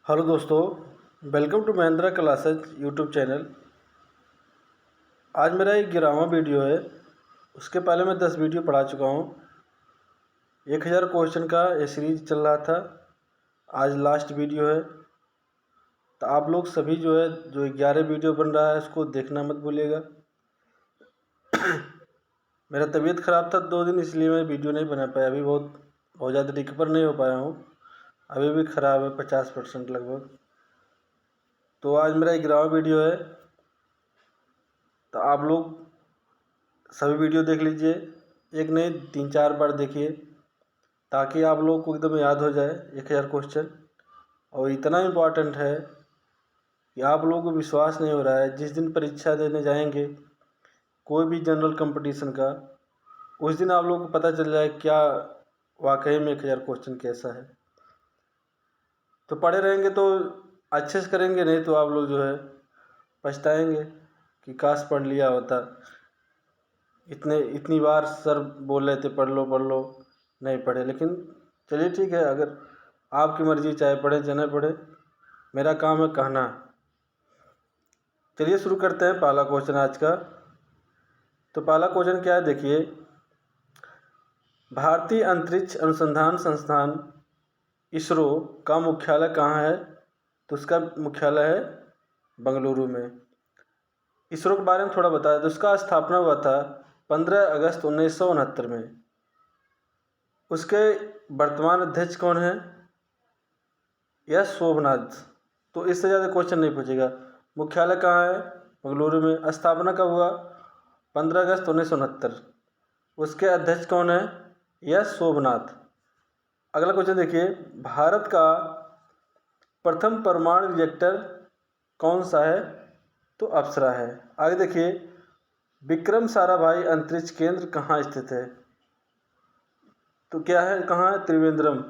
Hello दोस्तों, welcome to Mahindra classes YouTube channel. आज मेरा 11वां वीडियो है। उसके पहले मैं 10 वीडियो पढ़ा चुका हूँ। 1000 क्वेश्चन का ये सीरीज चल रहा था। आज लास्ट वीडियो है, तो आप लोग सभी जो 11 वीडियो बन रहा है उसको देखना मत भूलिएगा। मेरा तबीयत ख़राब था 2 दिन, इसलिए मैं वीडियो नहीं बना पाया। अभी बहुत ज़्यादा रिकवर नहीं हो पाया हूँ। अभी भी ख़राब है 50% लगभग। तो आज मेरा 11वां वीडियो है, तो आप लोग सभी वीडियो देख लीजिए। एक नहीं 3-4 बार देखिए, ताकि आप लोग को एकदम याद हो जाए 1000 क्वेश्चन। और इतना इम्पोर्टेंट है कि आप लोगों को विश्वास नहीं हो रहा है। जिस दिन परीक्षा देने जाएंगे कोई भी जनरल कंपटीशन का, उस दिन आप लोगों को पता चल जाए क्या वाकई में 1000 क्वेश्चन कैसा है। तो पढ़े रहेंगे तो अच्छे से करेंगे, नहीं तो आप लोग पछताएंगे कि काश पढ़ लिया होता। इतनी बार सर बोल रहे थे पढ़ लो, नहीं पढ़े। लेकिन चलिए ठीक है, अगर आपकी मर्ज़ी, चाहे पढ़े चाहे न पढ़े, मेरा काम है कहना। चलिए शुरू करते हैं पहला क्वेश्चन आज का। तो पहला क्वेश्चन क्या है, देखिए। भारतीय अंतरिक्ष अनुसंधान संस्थान इसरो का मुख्यालय कहाँ है? तो उसका मुख्यालय है बेंगलुरु में। इसरो के बारे में थोड़ा बताया तो उसका स्थापना हुआ था 15 अगस्त 1969 में। उसके वर्तमान अध्यक्ष कौन है? एस शोभनाथ। तो इससे ज़्यादा क्वेश्चन नहीं पूछेगा। मुख्यालय कहाँ है? बेंगलुरु में। स्थापना कब हुआ? 15 अगस्त 1969। उसके अध्यक्ष कौन है? एस शोभनाथ। अगला क्वेश्चन देखिए। भारत का प्रथम परमाणु रिएक्टर कौन सा है? तो अप्सरा है। आगे देखिए। विक्रम साराभाई अंतरिक्ष केंद्र कहाँ स्थित है? तो क्या है, कहाँ है? त्रिवेंद्रम।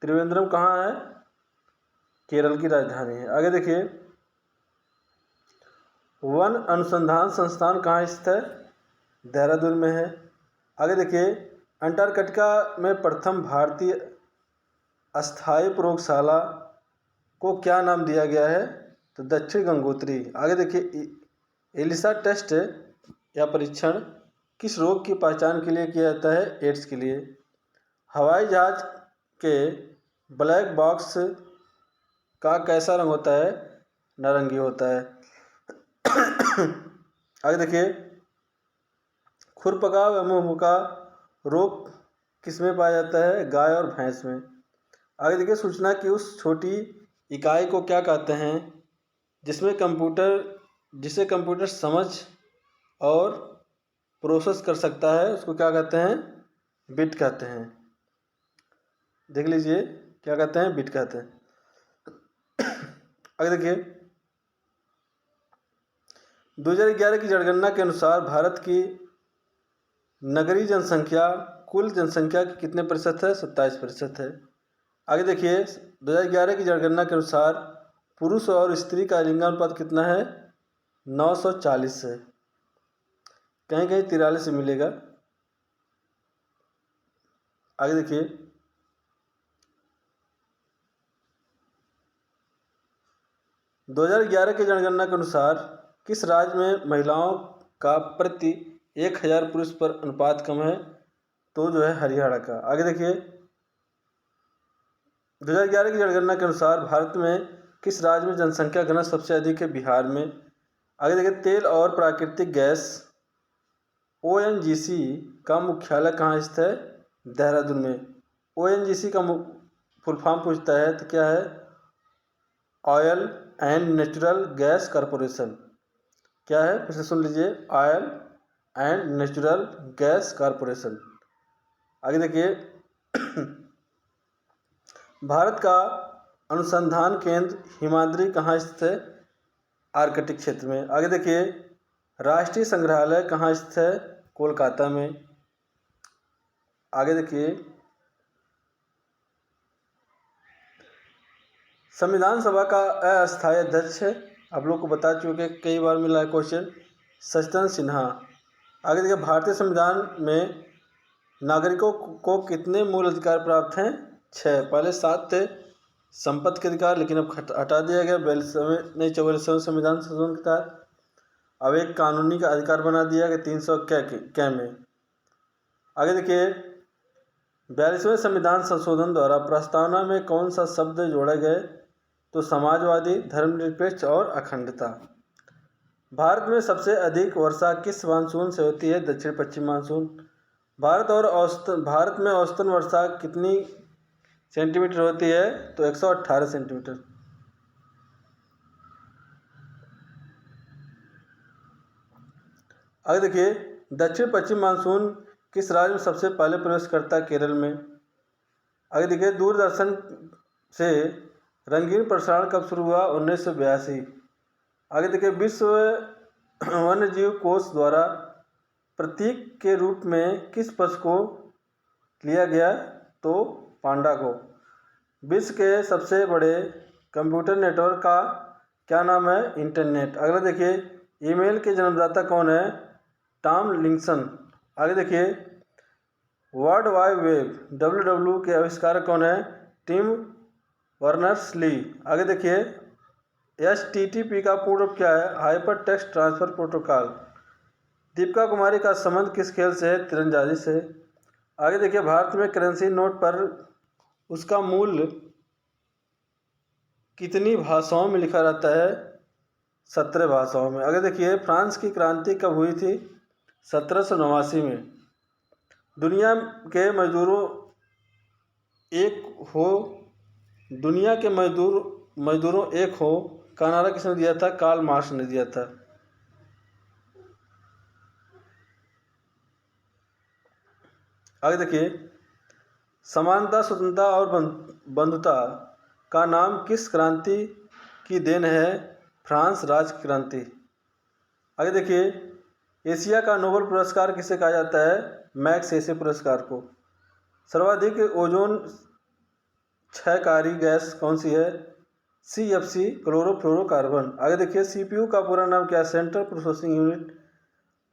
त्रिवेंद्रम कहाँ है? केरल की राजधानी है। आगे देखिए। वन अनुसंधान संस्थान कहाँ स्थित है? देहरादून में है। आगे देखिए। अंटार्कटिका में प्रथम भारतीय अस्थायी प्रयोगशाला को क्या नाम दिया गया है? तो दक्षिण गंगोत्री। आगे देखिए। एलिसा टेस्ट या परीक्षण किस रोग की पहचान के लिए किया जाता है? एड्स के लिए। हवाई जहाज के ब्लैक बॉक्स का कैसा रंग होता है? नारंगी होता है। आगे देखिए। खुरपका व मुंहपका रोग किस में पाया जाता है? गाय और भैंस में। आगे देखिए। सूचना की उस छोटी इकाई को क्या कहते हैं जिसे कंप्यूटर समझ और प्रोसेस कर सकता है? उसको क्या कहते हैं? बिट कहते हैं। देख लीजिए, क्या कहते हैं? बिट कहते हैं। आगे देखिए। 2011 की जनगणना के अनुसार भारत की नगरीय जनसंख्या कुल जनसंख्या की कितने प्रतिशत है? 27% है। आगे देखिए। 2011 की जनगणना के अनुसार पुरुष और स्त्री का लिंगानुपात कितना है? 940 है। कहीं कहीं 43 मिलेगा। आगे देखिए। 2011 की जनगणना के अनुसार किस राज्य में महिलाओं का प्रति 1000 पुरुष पर अनुपात कम है? तो हरियाणा का। आगे देखिए। 2011 की जनगणना के अनुसार भारत में किस राज्य में जनसंख्या घनत्व सबसे अधिक है? बिहार में। आगे देखिए। तेल और प्राकृतिक गैस ONGC का मुख्यालय कहाँ स्थित है? देहरादून में। ONGC का फुल फॉर्म पूछता है तो क्या है? Oil and natural gas corporation. क्या है? फिर से सुन लीजिए। Oil and natural gas corporation. आगे देखिए। भारत का अनुसंधान केंद्र हिमाद्री कहाँ स्थित है? आर्कटिक क्षेत्र में। आगे देखिए। राष्ट्रीय संग्रहालय कहाँ स्थित है? कोलकाता में। आगे देखिए। संविधान सभा का अस्थायी अध्यक्ष है, आप लोग को बता चुके, कई बार मिला है क्वेश्चन, सचिदानंद सिन्हा। आगे देखिए। भारतीय संविधान में नागरिकों को कितने मूल अधिकार प्राप्त हैं? 6। पहले 7 थे, संपत्ति के अधिकार, लेकिन अब हटा दिया गया 44वें संविधान संशोधन के तहत। अब एक कानूनी का अधिकार बना दिया गया 300 क्या में। आगे देखिए, 42वें संविधान संशोधन द्वारा प्रस्तावना में कौन सा शब्द जोड़े गए? तो समाजवादी, धर्मनिरपेक्ष और अखंडता। भारत में सबसे अधिक वर्षा किस मानसून से होती है? दक्षिण पश्चिम मानसून। भारत में औसतन वर्षा कितनी सेंटीमीटर होती है? तो 118 सेंटीमीटर। आगे देखिए, दक्षिण पश्चिम मानसून किस राज्य में सबसे पहले प्रवेश करता है? केरल में। आगे देखिए, दूरदर्शन से रंगीन प्रसारण कब शुरू हुआ? 1982। आगे देखिए, विश्व वन्यजीव कोष द्वारा प्रतीक के रूप में किस पशु को लिया गया? तो पांडा को। विश्व के सबसे बड़े कंप्यूटर नेटवर्क का क्या नाम है? इंटरनेट। अगला देखिए, ईमेल के जन्मदाता कौन है? Tom Lincoln. आगे देखिए, वर्ल्ड वाइड वेब WWW के आविष्कारक कौन है? Tim Berners Lee. आगे देखिए, HTTP का पूर्ण रूप क्या है? Hyper text transfer protocol. Deepika Kumari का संबंध किस खेल से है? तीरंदाजी से। आगे देखिए, भारत में करेंसी नोट पर उसका मूल्य कितनी भाषाओं में लिखा रहता है? 17 भाषाओं में। आगे देखिए, फ्रांस की क्रांति कब हुई थी? 1789 में। दुनिया के मजदूरों एक हो का नारा किसने दिया था? कार्ल मार्क्स ने दिया था। आगे देखिए, समानता, स्वतंत्रता और बंधुता का नाम किस क्रांति की देन है? फ्रांस राज की क्रांति। आगे देखिए, एशिया का नोबेल पुरस्कार किसे कहा जाता है? मैग्सेसे पुरस्कार को। सर्वाधिक ओजोन क्षयकारी गैस कौन सी है? CFC, chlorofluorocarbon. आगे देखिए, CPU का पूरा नाम क्या है? Central processing unit.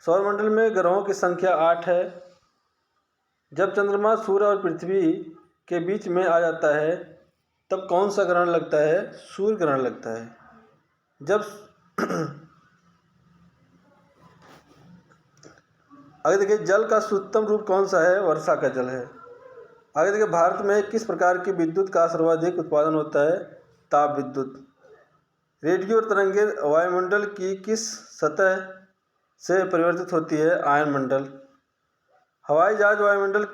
सौरमंडल में ग्रहों की संख्या 8 है। जब चंद्रमा सूर्य और पृथ्वी के बीच में आ जाता है तब कौन सा ग्रहण लगता है? सूर्य ग्रहण लगता है। जब आगे देखिए, जल का शुद्धतम रूप कौन सा है? वर्षा का जल है। आगे देखिए, भारत में किस प्रकार की विद्युत का सर्वाधिक उत्पादन होता है? ताप विद्युत। रेडियो तरंगें वायुमंडल की किस सतह से परिवर्तित होती है? आयनमंडल। हवाई जहाज वायुमंडल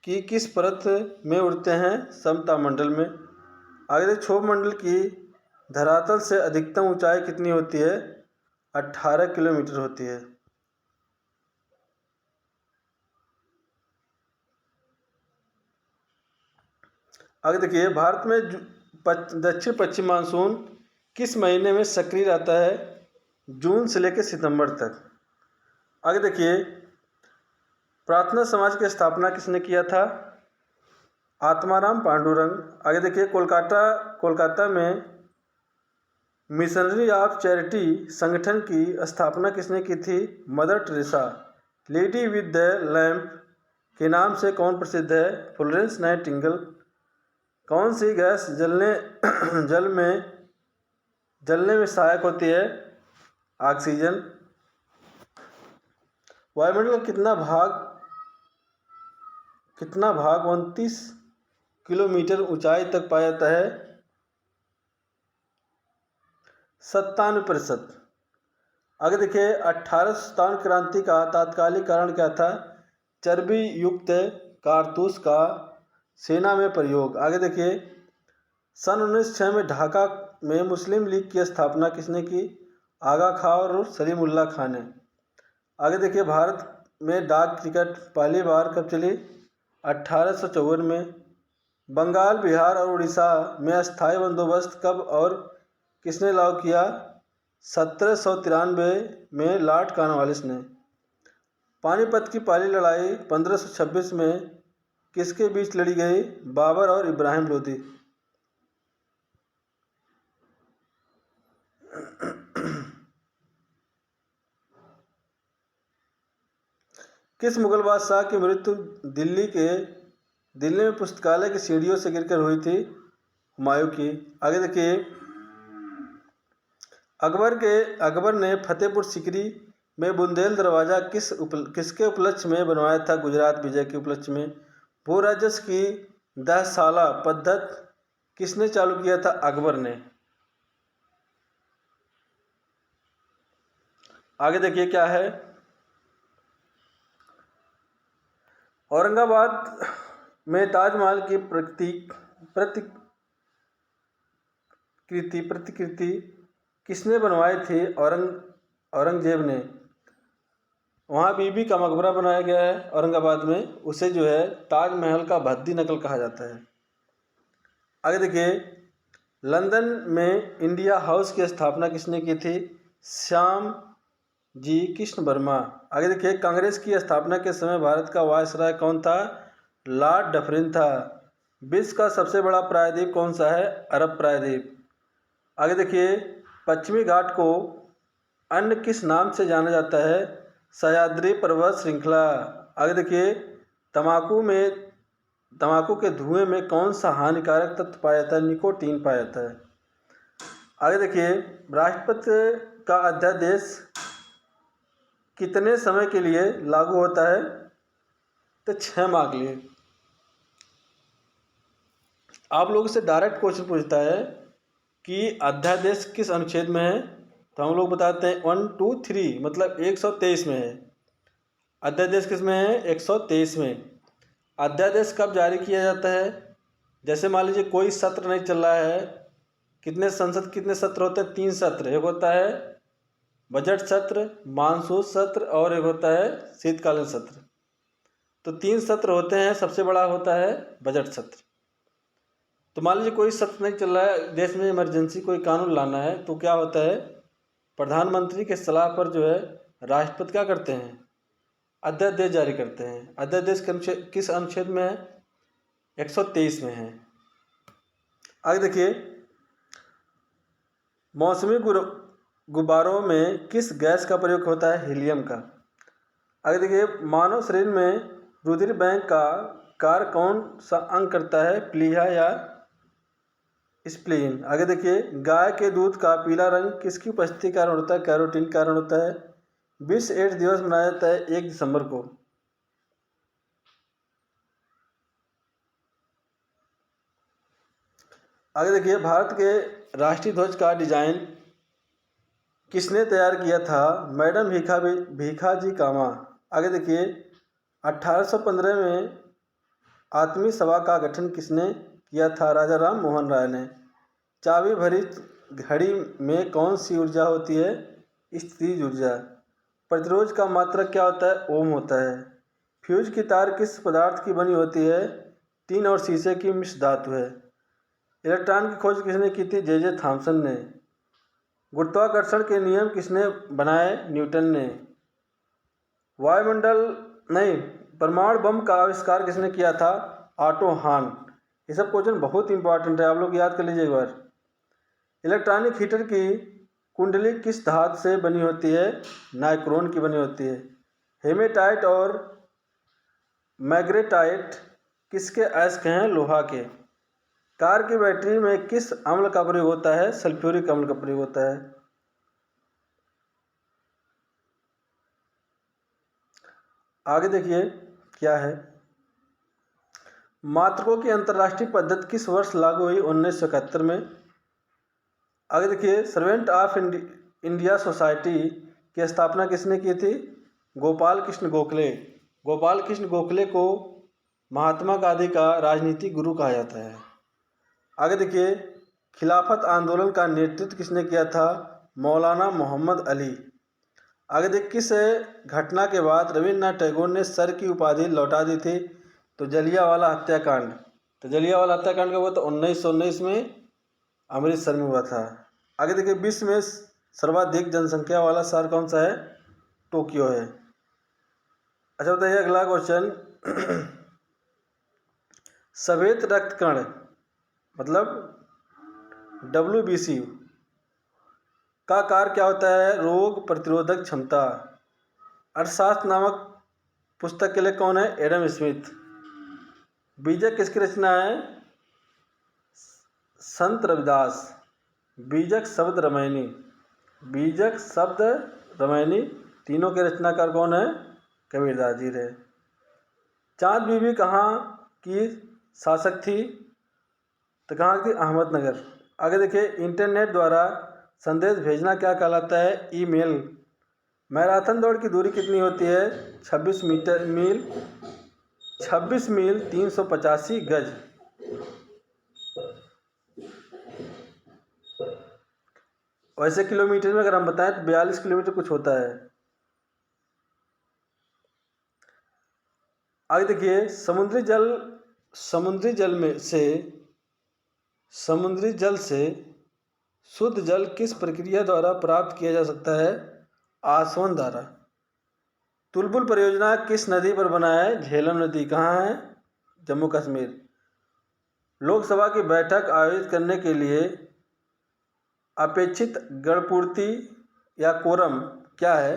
की किस परत में उड़ते हैं? समताप में। आगे देखिए, क्षोभ मंडल की धरातल से अधिकतम ऊंचाई कितनी होती है? 18 किलोमीटर होती है। आगे देखिए, भारत में दक्षिण पश्चिम मानसून किस महीने में सक्रिय रहता है? जून से लेकर सितंबर तक। आगे देखिए, प्रार्थना समाज की स्थापना किसने किया था? आत्माराम पांडुरंग। आगे देखिए, कोलकाता में मिशनरी ऑफ चैरिटी संगठन की स्थापना किसने की थी? Mother Teresa. Lady with the lamp के नाम से कौन प्रसिद्ध है? Florence Nightingale. कौन सी गैस जलने में सहायक होती है? ऑक्सीजन। वायुमंडल का कितना भाग 29 किलोमीटर ऊंचाई तक पाया जाता है? 97%। आगे देखिए, 1857 क्रांति का तात्कालिक कारण क्या था? चर्बी युक्त कारतूस का सेना में प्रयोग। आगे देखिए, सन 1906 में ढाका में मुस्लिम लीग की स्थापना किसने की? आगा खां और सलीमुल्लाह खां ने। आगे देखिए, भारत में डाक टिकट पहली बार कब चली? 1854 में। बंगाल, बिहार और उड़ीसा में अस्थायी बंदोबस्त कब और किसने लागू किया? 1793 में लॉर्ड कॉर्नवालिस ने। पानीपत की पहली लड़ाई 1526 में किसके बीच लड़ी गई? बाबर और इब्राहिम लोदी। किस मुगल बादशाह की मृत्यु दिल्ली में पुस्तकालय की सीढ़ियों से गिरकर हुई थी? हुमायूं की। आगे देखिए, अकबर ने फतेहपुर सीकरी में बुंदेल दरवाज़ा किसके उपलक्ष्य में बनवाया था? गुजरात विजय के उपलक्ष्य में। भू राजस्व की 10 साला पद्धति किसने चालू किया था? अकबर ने। आगे देखिए क्या है, औरंगाबाद में ताजमहल की प्रतिकृति किसने बनवाई थी? औरंगजेब ने। वहाँ बीबी का मकबरा बनाया गया है औरंगाबाद में, उसे जो है ताजमहल का भद्दी नकल कहा जाता है। आगे देखिए, लंदन में इंडिया हाउस की स्थापना किसने की थी? श्याम जी कृष्ण वर्मा। आगे देखिए, कांग्रेस की स्थापना के समय भारत का वायसराय कौन था? लॉर्ड डफरिन था। विश्व का सबसे बड़ा प्रायद्वीप कौन सा है? अरब प्रायद्वीप। आगे देखिए, पश्चिमी घाट को अन्य किस नाम से जाना जाता है? सह्याद्री पर्वत श्रृंखला। आगे देखिए, तंबाकू के धुएं में कौन सा हानिकारक तत्व पाया जाता है? निकोटीन पाया जाता है। आगे देखिए, राष्ट्रपति का अध्यादेश कितने समय के लिए लागू होता है? तो 6 माह के लिए। आप लोगों से डायरेक्ट क्वेश्चन पूछता है कि अध्यादेश किस अनुच्छेद में है, तो हम लोग बताते हैं 1, 2, 3 मतलब 123 में है। अध्यादेश किस में है? 123 में। अध्यादेश कब जारी किया जाता है? जैसे मान लीजिए कोई सत्र नहीं चल रहा है, कितने सत्र होते हैं? 3 सत्र। एक होता है बजट सत्र, मानसून सत्र और एक होता है शीतकालीन सत्र। तो 3 सत्र होते हैं, सबसे बड़ा होता है बजट सत्र। तो मान लीजिए कोई सत्र नहीं चल रहा है, देश में इमरजेंसी कोई कानून लाना है, तो क्या होता है? प्रधानमंत्री के सलाह पर जो है राष्ट्रपति क्या करते हैं? अध्यादेश जारी करते हैं। अध्यादेश किस अनुच्छेद में है? 123 में है। आगे देखिए, मौसमी गुब्बारों में किस गैस का प्रयोग होता है? हीलियम का। आगे देखिए, मानव शरीर में रुधिर बैंक का कार्य कौन सा अंग करता है? प्लीहा या स्प्लीन। आगे देखिए, गाय के दूध का पीला रंग किसकी उपस्थिति के कारण होता है? कैरोटीन के कारण होता है। विश्व एड्स दिवस मनाया जाता है 1 दिसंबर को। आगे देखिए, भारत के राष्ट्रीय ध्वज का डिजाइन किसने तैयार किया था? मैडम भीखाजी कामा। आगे देखिए, 1815 में आत्मीय सभा का गठन किसने किया था? राजा राम मोहन राय ने। चाबी भरी घड़ी में कौन सी ऊर्जा होती है? स्थितिज ऊर्जा। प्रतिरोध का मात्रक क्या होता है? ओम होता है। फ्यूज की तार किस पदार्थ की बनी होती है? टीन और शीशे की मिश्र धातु है। इलेक्ट्रॉन की खोज किसने की थी? जे थॉमसन ने। गुरुत्वाकर्षण के नियम किसने बनाए? न्यूटन ने। परमाणु बम का आविष्कार किसने किया था? ऑटो हान। ये सब क्वेश्चन बहुत इंपॉर्टेंट है, आप लोग याद कर लीजिए एक बार। इलेक्ट्रॉनिक हीटर की कुंडली किस धातु से बनी होती है? नाइक्रोन की बनी होती है। हेमेटाइट और मैग्नेटाइट किसके अयस्क हैं? लोहा के। कार की बैटरी में किस अम्ल का प्रयोग होता है? सल्फ्यूरिक अम्ल का प्रयोग होता है। आगे देखिए क्या है, मात्रकों की अंतर्राष्ट्रीय पद्धति किस वर्ष लागू हुई? 1971 में। आगे देखिए, सर्वेंट ऑफ इंडिया सोसाइटी की स्थापना किसने की थी? गोपाल कृष्ण गोखले। गोपाल कृष्ण गोखले को महात्मा गांधी का राजनीतिक गुरु कहा जाता है। आगे देखिए, खिलाफत आंदोलन का नेतृत्व किसने किया था? मौलाना मोहम्मद अली। आगे देखिए, किस घटना के बाद रविन्द्रनाथ टैगोर ने सर की उपाधि लौटा दी थी? तो जलियांवाला हत्याकांड। तो जलियांवाला हत्याकांड कब हुआ? तो 1919 में अमृतसर में हुआ था। आगे देखिए, विश्व में सर्वाधिक जनसंख्या वाला शहर कौन सा है? टोक्यो है। अच्छा बताइए अगला क्वेश्चन, श्वेत रक्त कण मतलब WBC का कार्य क्या होता है? रोग प्रतिरोधक क्षमता। अर्थशास्त्र नामक पुस्तक के लिए कौन है? Adam Smith. बीजक किसकी रचना है? संत रविदास। बीजक शब्द रामायणी। बीजक शब्द रामायणी तीनों के रचनाकार कौन है? कबीरदास जी रहे। चाँद बीबी कहाँ की शासक थी? तो कहाँ की? अहमदनगर। आगे देखिए, इंटरनेट द्वारा संदेश भेजना क्या कहलाता है? ईमेल। मैराथन दौड़ की दूरी कितनी होती है? 26 मील 385 गज। वैसे किलोमीटर में अगर हम बताएं तो 42 किलोमीटर कुछ होता है। आगे देखिए, समुद्री जल से शुद्ध जल किस प्रक्रिया द्वारा प्राप्त किया जा सकता है? आसवन द्वारा। तुलबुल परियोजना किस नदी पर बना है? झेलम नदी। कहाँ है? जम्मू कश्मीर। लोकसभा की बैठक आयोजित करने के लिए अपेक्षित गणपूर्ति या कोरम क्या है?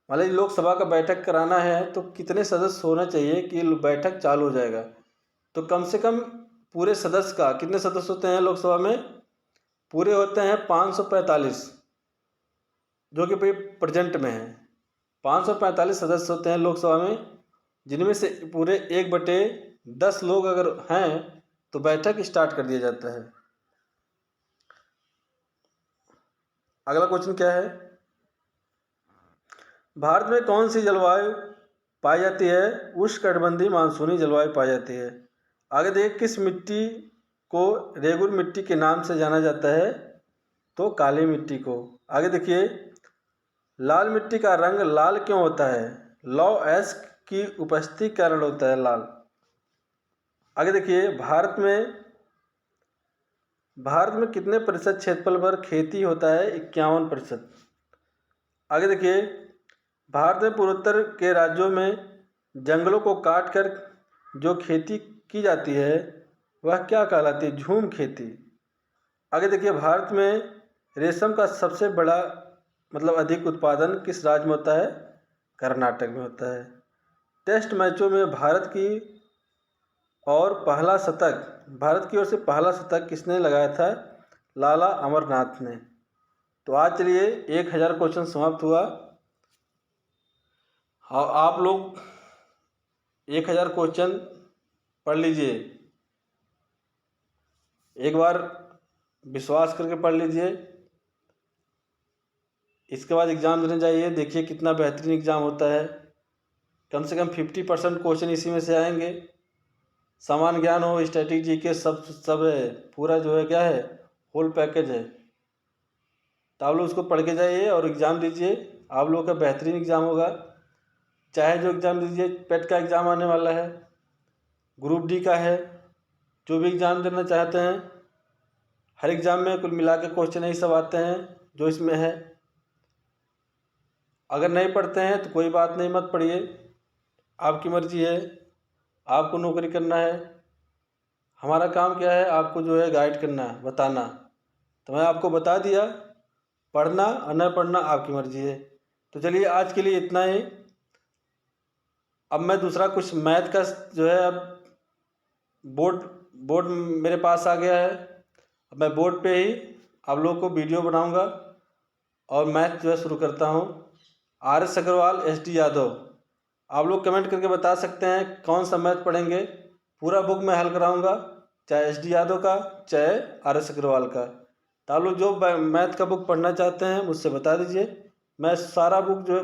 मान लीजिए लोकसभा का बैठक कराना है तो कितने सदस्य होना चाहिए कि बैठक चालू हो जाएगा? तो कम से कम पूरे सदस्य का कितने सदस्य होते हैं लोकसभा में? पूरे होते हैं 545, जो कि प्रेजेंट में है। 545 सदस्य होते हैं लोकसभा में, जिनमें से पूरे 1/10 लोग अगर हैं तो बैठक स्टार्ट कर दिया जाता है। अगला क्वेश्चन क्या है? भारत में कौन सी जलवायु पाई जाती है? उष्णकटिबंधीय मानसूनी जलवायु पाई जाती है। आगे देखिए, किस मिट्टी को रेगुर मिट्टी के नाम से जाना जाता है? तो काली मिट्टी को। आगे देखिए, लाल मिट्टी का रंग लाल क्यों होता है? लौह अयस्क की उपस्थिति के कारण होता है लाल। आगे देखिए, भारत में कितने प्रतिशत क्षेत्रफल पर खेती होता है? 51%। आगे देखिए, भारत में पूर्वोत्तर के राज्यों में जंगलों को काट कर जो खेती की जाती है वह क्या कहलाती है? झूम खेती। आगे देखिए, भारत में रेशम का सबसे बड़ा अधिक उत्पादन किस राज्य में होता है? कर्नाटक में होता है। टेस्ट मैचों में भारत की ओर से पहला शतक किसने लगाया था? लाला अमरनाथ ने। तो आज चलिए 1000 क्वेश्चन समाप्त हुआ। आप लोग 1000 क्वेश्चन पढ़ लीजिए, एक बार विश्वास करके पढ़ लीजिए। इसके बाद एग्ज़ाम देने जाइए, देखिए कितना बेहतरीन एग्ज़ाम होता है। कम से कम 50% क्वेश्चन इसी में से आएंगे। सामान्य ज्ञान हो, स्टैटिक जीके सब है, पूरा जो है क्या है, होल पैकेज है। तो आप लोग उसको पढ़ के जाइए और एग्ज़ाम दीजिए। आप लोगों का बेहतरीन एग्ज़ाम होगा। चाहे जो एग्ज़ाम दीजिए, पेट का एग्ज़ाम आने वाला है, ग्रुप डी का है, जो भी एग्ज़ाम देना चाहते हैं, हर एग्ज़ाम में कुल मिला के क्वेश्चन यही सब आते हैं जो इसमें है। अगर नहीं पढ़ते हैं तो कोई बात नहीं, मत पढ़िए, आपकी मर्ज़ी है, आपको नौकरी करना है। हमारा काम क्या है? आपको जो है गाइड करना है, बताना। तो मैं आपको बता दिया, पढ़ना और न पढ़ना आपकी मर्ज़ी है। तो चलिए आज के लिए इतना ही। अब मैं दूसरा कुछ मैथ का जो है, अब बोर्ड मेरे पास आ गया है। अब मैं बोर्ड पे ही आप लोगों को वीडियो बनाऊंगा और मैथ जो है शुरू करता हूँ। RS अग्रवाल, SD यादव, आप लोग कमेंट करके बता सकते हैं कौन सा मैथ पढ़ेंगे। पूरा बुक मैं हल कराऊंगा, चाहे SD यादव का चाहे RS अग्रवाल का। तो आप लोग जो मैथ का बुक पढ़ना चाहते हैं मुझसे बता दीजिए, मैं सारा बुक जो है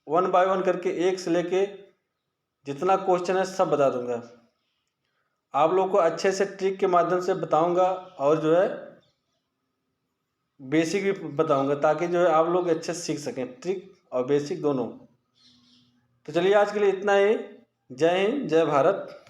1 बाय 1 करके एक से लेके जितना क्वेश्चन है सब बता दूंगा। आप लोग को अच्छे से ट्रिक के माध्यम से बताऊंगा और जो है बेसिक भी बताऊंगा, ताकि जो है आप लोग अच्छे से सीख सकें, ट्रिक और बेसिक दोनों। तो चलिए आज के लिए इतना ही। जय हिंद, जय भारत।